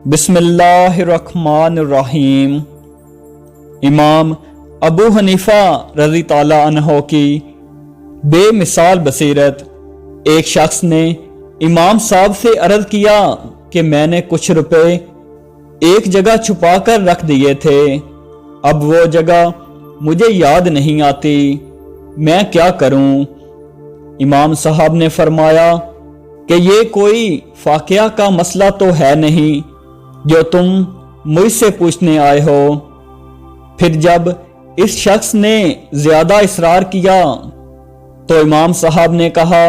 بسم اللہ الرحمن الرحیم۔ امام ابو حنیفہ رضی تعالی عنہ کی بے مثال بصیرت۔ ایک شخص نے امام صاحب سے عرض کیا کہ میں نے کچھ روپے ایک جگہ چھپا کر رکھ دیے تھے، اب وہ جگہ مجھے یاد نہیں آتی، میں کیا کروں؟ امام صاحب نے فرمایا کہ یہ کوئی واقعہ کا مسئلہ تو ہے نہیں جو تم مجھ سے پوچھنے آئے ہو۔ پھر جب اس شخص نے زیادہ اصرار کیا تو امام صاحب نے کہا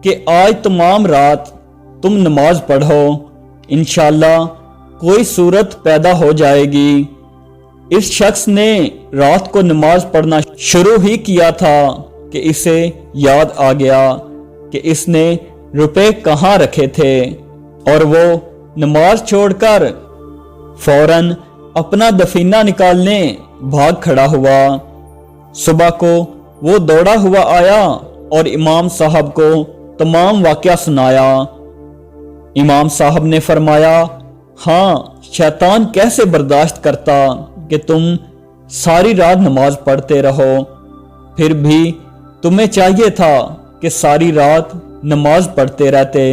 کہ آج تمام رات تم نماز پڑھو، انشاءاللہ کوئی صورت پیدا ہو جائے گی۔ اس شخص نے رات کو نماز پڑھنا شروع ہی کیا تھا کہ اسے یاد آ گیا کہ اس نے روپے کہاں رکھے تھے، اور وہ نماز چھوڑ کر فوراً اپنا دفینہ نکالنے بھاگ کھڑا ہوا۔ صبح کو وہ دوڑا ہوا آیا اور امام صاحب کو تمام واقعہ سنایا۔ امام صاحب نے فرمایا، ہاں، شیطان کیسے برداشت کرتا کہ تم ساری رات نماز پڑھتے رہو، پھر بھی تمہیں چاہیے تھا کہ ساری رات نماز پڑھتے رہتے۔